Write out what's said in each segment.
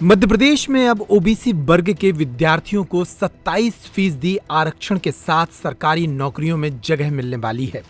मध्य प्रदेश में अब ओबीसी वर्ग के विद्यार्थियों को 27% आरक्षण के साथ सरकारी नौकरियों में जगह मिलने वाली है।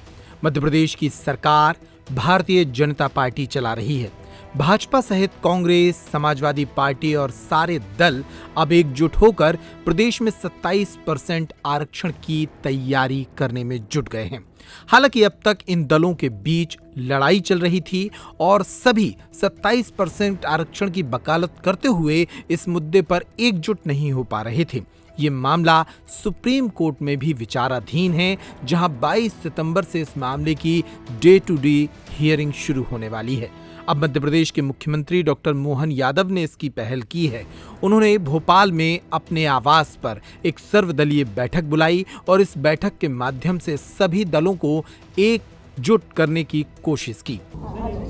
मध्य प्रदेश की सरकार भारतीय जनता पार्टी चला रही है। भाजपा सहित कांग्रेस, समाजवादी पार्टी और सारे दल अब एकजुट होकर प्रदेश में 27% आरक्षण की तैयारी करने में जुट गए हैं। हालांकि अब तक इन दलों के बीच लड़ाई चल रही थी और सभी 27% आरक्षण की वकालत करते हुए इस मुद्दे पर एकजुट नहीं हो पा रहे थे। ये मामला सुप्रीम कोर्ट में भी विचाराधीन है, जहां 22 सितंबर से इस मामले की डे टू डे हियरिंग शुरू होने वाली है। अब मध्य प्रदेश के मुख्यमंत्री डॉक्टर मोहन यादव ने इसकी पहल की है। उन्होंने भोपाल में अपने आवास पर एक सर्वदलीय बैठक बुलाई और इस बैठक के माध्यम से सभी दलों को एकजुट करने की कोशिश की।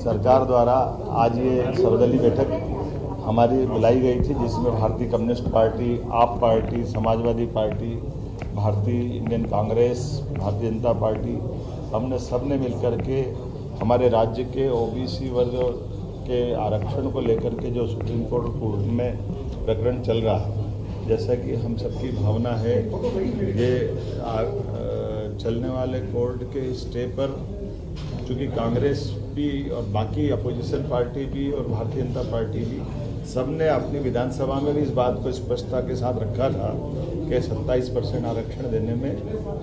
सरकार द्वारा आज ये सर्वदलीय बैठक हमारी बुलाई गई थी, जिसमें भारतीय कम्युनिस्ट पार्टी, आप पार्टी, समाजवादी पार्टी, भारतीय इंडियन कांग्रेस, भारतीय जनता पार्टी, हमने सबने मिलकर के हमारे राज्य के ओबीसी वर्ग के आरक्षण को लेकर के जो सुप्रीम कोर्ट में प्रकरण चल रहा है, जैसा कि हम सबकी भावना है, ये चलने वाले कोर्ट के स्टे पर चूँकि कांग्रेस भी और बाकी अपोजिशन पार्टी भी और भारतीय जनता पार्टी भी सबने अपनी विधानसभा में भी इस बात को स्पष्टता के साथ रखा था कि 27% आरक्षण देने में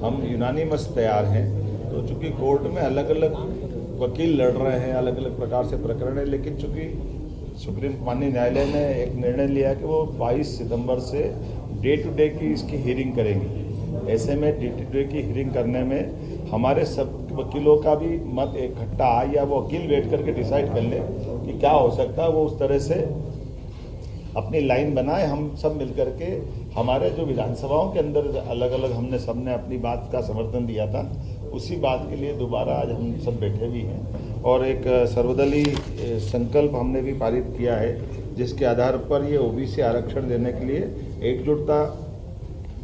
हम यूनानिमस तैयार हैं। तो चूँकि कोर्ट में अलग अलग वकील लड़ रहे हैं, अलग अलग प्रकार से प्रकरण है, लेकिन चूँकि सुप्रीम माननीय न्यायालय ने एक निर्णय लिया कि वो 22 सितंबर से डे टू डे की इसकी हियरिंग करेंगी। ऐसे में डे टू डे की हियरिंग करने में हमारे सब वकीलों का भी मत इकट्ठा आए या वो वकील बैठ करके डिसाइड कर ले कि क्या हो सकता है, वो उस तरह से अपनी लाइन बनाए। हम सब मिलकर के हमारे जो विधानसभाओं के अंदर अलग अलग हमने सबने अपनी बात का समर्थन दिया था, उसी बात के लिए दोबारा आज हम सब बैठे भी हैं और एक सर्वदलीय संकल्प हमने भी पारित किया है, जिसके आधार पर ये ओबीसी आरक्षण देने के लिए एकजुटता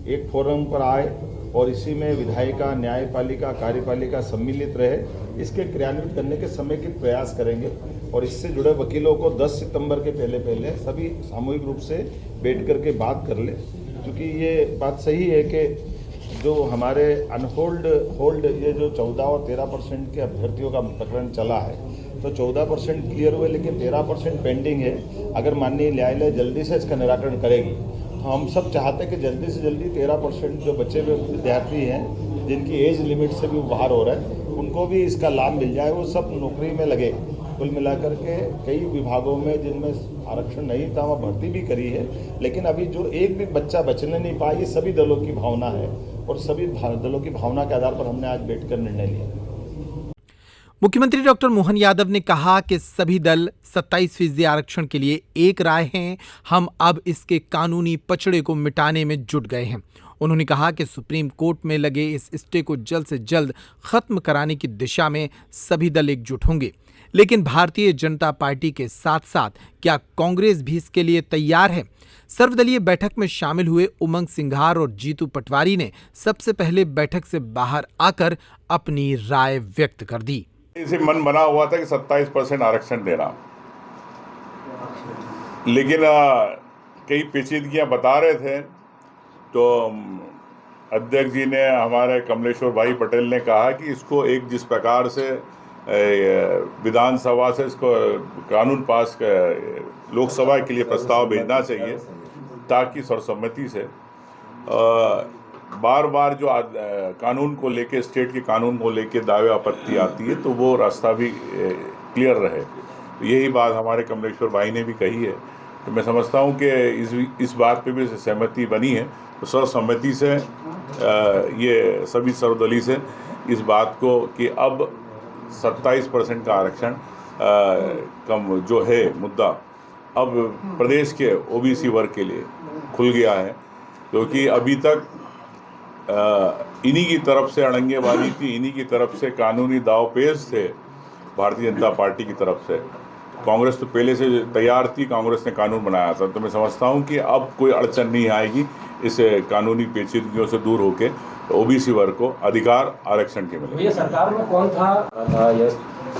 एक फोरम पर आए और इसी में विधायिका, न्यायपालिका, कार्यपालिका सम्मिलित रहे। इसके क्रियान्वित करने के समय के प्रयास करेंगे और इससे जुड़े वकीलों को 10 सितंबर के पहले सभी सामूहिक रूप से बैठ करके बात कर ले, क्योंकि ये बात सही है कि जो हमारे अनहोल्ड ये जो 14 और 13% के अभ्यर्थियों का प्रकरण चला है, तो 14% क्लियर हुए लेकिन 13% पेंडिंग है। अगर माननीय न्यायालय जल्दी से इसका निराकरण करेगी तो हम सब चाहते हैं कि जल्दी से जल्दी 13% जो बचे हुए विद्यार्थी हैं, जिनकी एज लिमिट से भी बाहर हो रहा है, उनको भी इसका लाभ मिल जाए, वो सब नौकरी में लगे। कुल मिलाकर के कई विभागों में जिनमें आरक्षण नहीं था वहाँ भर्ती भी करी है, लेकिन अभी जो एक भी बच्चा बचने नहीं पाया, ये सभी दलों की भावना है और सभी दलों की भावना के आधार पर हमने आज बैठकर निर्णय लिया। मुख्यमंत्री डॉक्टर मोहन यादव ने कहा कि सभी दल 27% आरक्षण के लिए एक राय हैं। हम अब इसके कानूनी पचड़े को मिटाने में जुट गए हैं। उन्होंने कहा कि सुप्रीम कोर्ट में लगे इस स्टे को जल्द से जल्द खत्म कराने की दिशा में सभी दल एकजुट होंगे, लेकिन भारतीय जनता पार्टी के साथ साथ क्या कांग्रेस भी इसके लिए तैयार है? सर्वदलीय बैठक में शामिल हुए उमंग सिंघार और जीतू पटवारी ने सबसे पहले बैठक से बाहर आकर अपनी राय व्यक्त कर दी। इसे मन बना हुआ था कि 27% आरक्षण देना, लेकिन कई पेचीदगियां बता रहे थे, तो अध्यक्ष जी ने, हमारे कमलेश्वर भाई पटेल ने कहा कि इसको एक जिस प्रकार से विधानसभा से इसको कानून पास लोकसभा के लिए प्रस्ताव भेजना चाहिए, ताकि सर्वसम्मति से बार बार जो कानून को लेके, स्टेट के कानून को लेके दावे आपत्ति आती है, तो वो रास्ता भी क्लियर रहे। तो यही बात हमारे कमलेश्वर भाई ने भी कही है। तो मैं समझता हूँ कि इस बात पे भी सहमति बनी है, तो सर्वसम्मति से ये सभी सर्वदलीय से इस बात को कि अब 27% का आरक्षण कम जो है मुद्दा अब प्रदेश के ओबीसी वर्ग के लिए खुल गया है, क्योंकि अभी तक इन्हीं की तरफ से अड़ंगेबाजी थी, इन्हीं की तरफ से कानूनी दावपेच थे भारतीय जनता पार्टी की तरफ से। कांग्रेस तो पहले से तैयार थी, कांग्रेस ने कानून बनाया था। तो मैं समझता हूं कि अब कोई अड़चन नहीं आएगी इस कानूनी पेचीदगियों से दूर होकर ओबीसी वर्ग को अधिकार आरक्षण के मिले। ये सरकार में कौन था ये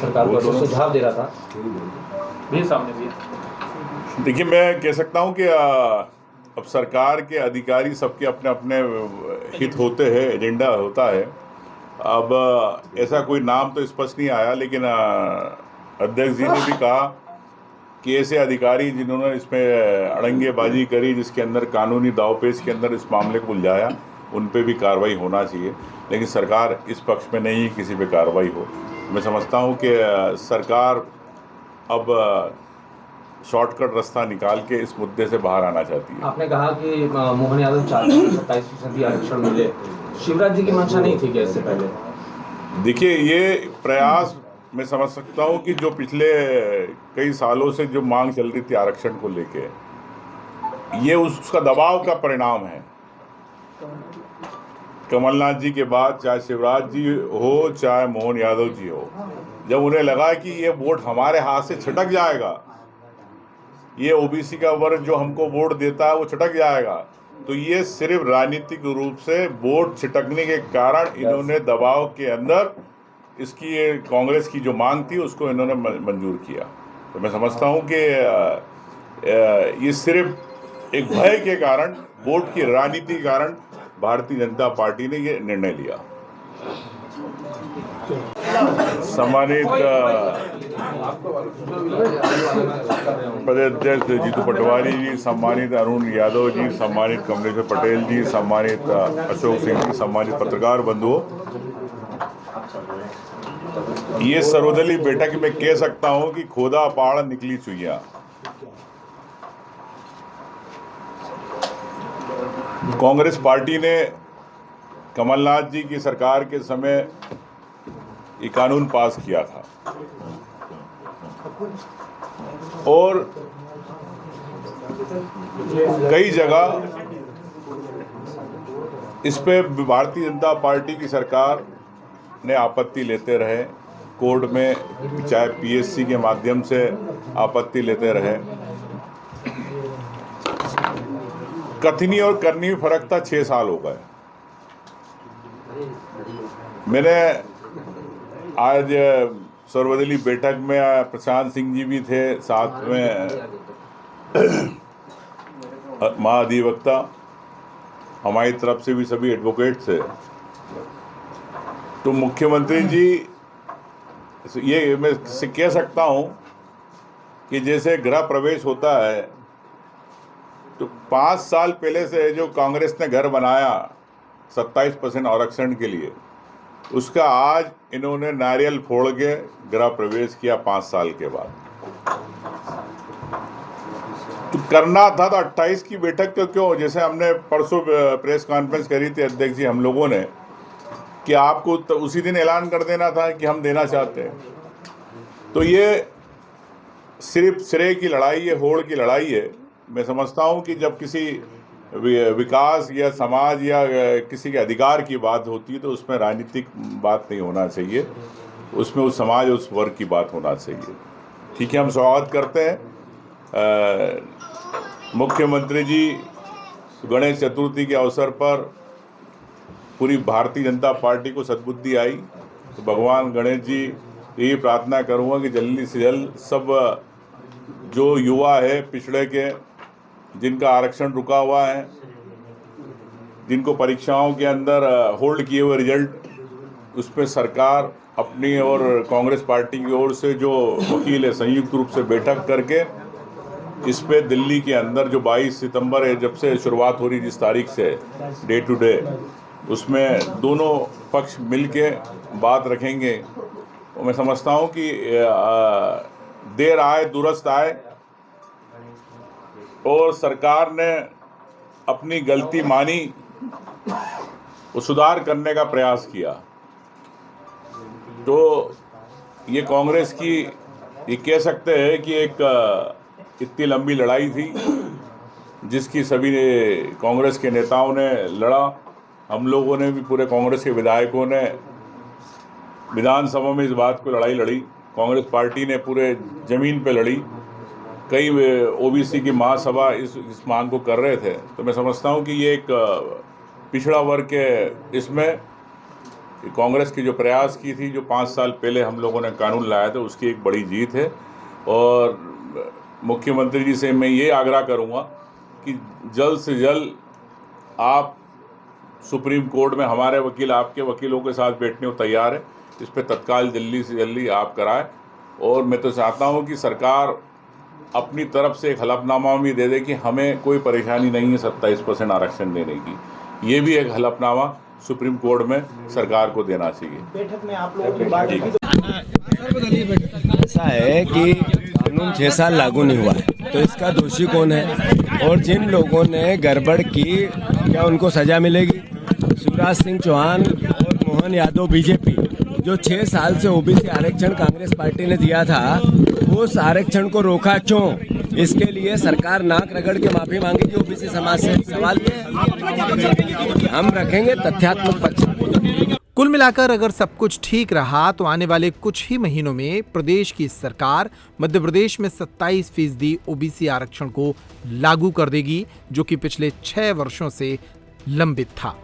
सरकार को सुझाव दे रहा था? भी सामने भी देखिए, मैं कह सकता हूं कि अब सरकार के अधिकारी सबके अपने अपने हित होते हैं, एजेंडा होता है। अब ऐसा कोई नाम तो स्पष्ट नहीं आया, लेकिन अध्यक्ष जी ने भी कहा कि ऐसे अधिकारी जिन्होंने इसमें अड़ंगेबाजी करी, जिसके अंदर कानूनी दावपेच के अंदर इस मामले को उलझाया, उन पे भी कार्रवाई होना चाहिए। लेकिन सरकार इस पक्ष में नहीं किसी पे कार्रवाई हो। मैं समझता हूँ कि सरकार अब शॉर्टकट रास्ता निकाल के इस मुद्दे से बाहर आना चाहती है। आपने कहा कि मोहन यादव चाहते हैं 27% आरक्षण मिले, शिवराज जी की मंशा नहीं थी क्या इससे पहले? देखिए, ये प्रयास मैं समझ सकता हूँ कि जो पिछले कई सालों से जो मांग चल रही थी आरक्षण को लेके, ये उसका दबाव का परिणाम है। कमलनाथ जी के बाद चाहे शिवराज जी हो, चाहे मोहन यादव जी हो, जब उन्हें लगा कि ये वोट हमारे हाथ से छिटक जाएगा, ये ओबीसी का वर्ग जो हमको वोट देता है वो छिटक जाएगा, तो ये सिर्फ राजनीतिक रूप से वोट छिटकने के कारण इन्होंने दबाव के अंदर इसकी कांग्रेस की जो मांग थी उसको इन्होंने मंजूर किया। तो मैं समझता हूँ कि ये सिर्फ एक भय के कारण, वोट की राजनीति के कारण भारतीय जनता पार्टी ने ये निर्णय लिया। सम्मानित प्रदेश जीतू पटवारी जी, सम्मानित अरुण यादव जी, सम्मानित कमलेश्वर पटेल जी, सम्मानित अशोक सिंह जी, सम्मानित पत्रकार बंधुओं, ये सर्वदलीय बैठक में कह सकता हूं कि खोदा पहाड़ निकली चुईया। कांग्रेस पार्टी ने कमलनाथ जी की सरकार के समय ये कानून पास किया था और कई जगह इस पे भारतीय जनता पार्टी की सरकार ने आपत्ति लेते रहे, कोर्ट में चाहे पीएससी के माध्यम से आपत्ति लेते रहे। कथनी और करनी में फर्क था, 6 साल हो गए। मैंने आज सर्वदलीय बैठक में प्रशांत सिंह जी भी थे, साथ में महाधिवक्ता, हमारी तरफ से भी सभी एडवोकेट थे। तो मुख्यमंत्री जी, ये मैं कह सकता हूं कि जैसे गृह प्रवेश होता है, तो 5 साल पहले से जो कांग्रेस ने घर बनाया 27% आरक्षण के लिए, उसका आज इन्होंने नारियल फोड़ के गृह प्रवेश किया 5 साल के बाद। तो करना था तो 28 की बैठक तो क्यों, जैसे हमने परसों प्रेस कॉन्फ्रेंस करी थी अध्यक्ष जी हम लोगों ने, कि आपको तो उसी दिन ऐलान कर देना था कि हम देना चाहते हैं। तो ये सिर्फ श्रेय की लड़ाई है, होड़ की लड़ाई है। मैं समझता हूं कि जब किसी विकास या समाज या किसी के अधिकार की बात होती है तो उसमें राजनीतिक बात नहीं होना चाहिए, उसमें उस समाज उस वर्ग की बात होना चाहिए। ठीक है, हम स्वागत करते हैं मुख्यमंत्री जी गणेश चतुर्थी के अवसर पर पूरी भारतीय जनता पार्टी को सद्बुद्धि आई, तो भगवान गणेश जी यही प्रार्थना करूँगा कि जल्दी से जल्द सब जो युवा है पिछड़े के, जिनका आरक्षण रुका हुआ है, जिनको परीक्षाओं के अंदर होल्ड किए हुए रिजल्ट, उस पर सरकार अपनी और कांग्रेस पार्टी की ओर से जो वकील है संयुक्त रूप से बैठक करके इस पे दिल्ली के अंदर जो 22 सितंबर है, जब से शुरुआत हो रही जिस तारीख से डे टू डे, उसमें दोनों पक्ष मिलके बात रखेंगे। और मैं समझता हूँ कि देर आए दुरुस्त आए, और सरकार ने अपनी गलती मानी, वो सुधार करने का प्रयास किया। तो ये कांग्रेस की, ये कह सकते हैं कि एक इतनी लंबी लड़ाई थी जिसकी सभी कांग्रेस के नेताओं ने लड़ा। हम लोगों ने भी, पूरे कांग्रेस के विधायकों ने विधानसभा में इस बात को लड़ाई लड़ी। कांग्रेस पार्टी ने पूरे ज़मीन पे लड़ी। कई ओबीसी की महासभा इस मांग को कर रहे थे। तो मैं समझता हूं कि ये एक पिछड़ा वर्ग के इसमें कांग्रेस की जो प्रयास की थी, जो 5 साल पहले हम लोगों ने कानून लाया था, उसकी एक बड़ी जीत है। और मुख्यमंत्री जी से मैं ये आग्रह करूंगा कि जल्द से जल्द आप सुप्रीम कोर्ट में, हमारे वकील आपके वकीलों के साथ बैठने को तैयार है, इस पर तत्काल जल्दी से जल्दी आप कराएं। और मैं तो चाहता हूं कि सरकार अपनी तरफ से एक हलफनामा भी दे दे कि हमें कोई परेशानी नहीं है 27% आरक्षण देने की। ये भी एक हलफनामा सुप्रीम कोर्ट में सरकार को देना चाहिए। बैठक में आप लोगों की बात ऐसा है कि कानून 6 साल लागू नहीं हुआ है, तो इसका दोषी कौन है? और जिन लोगों ने गड़बड़ की, क्या उनको सजा मिलेगी? शिवराज सिंह चौहान और मोहन यादव बीजेपी, जो 6 साल से ओबीसी आरक्षण कांग्रेस पार्टी ने दिया था, उस आरक्षण को रोका क्यों? इसके लिए सरकार नाक रगड़ के माफी मांगेगी ओबीसी समाज से। सवाल ये है, हम रखेंगे तथ्यात्मक पक्ष। कुल मिलाकर अगर सब कुछ ठीक रहा तो आने वाले कुछ ही महीनों में प्रदेश की सरकार मध्य प्रदेश में 27% ओबीसी आरक्षण को लागू कर देगी, जो कि पिछले 6 वर्षों से लंबित था।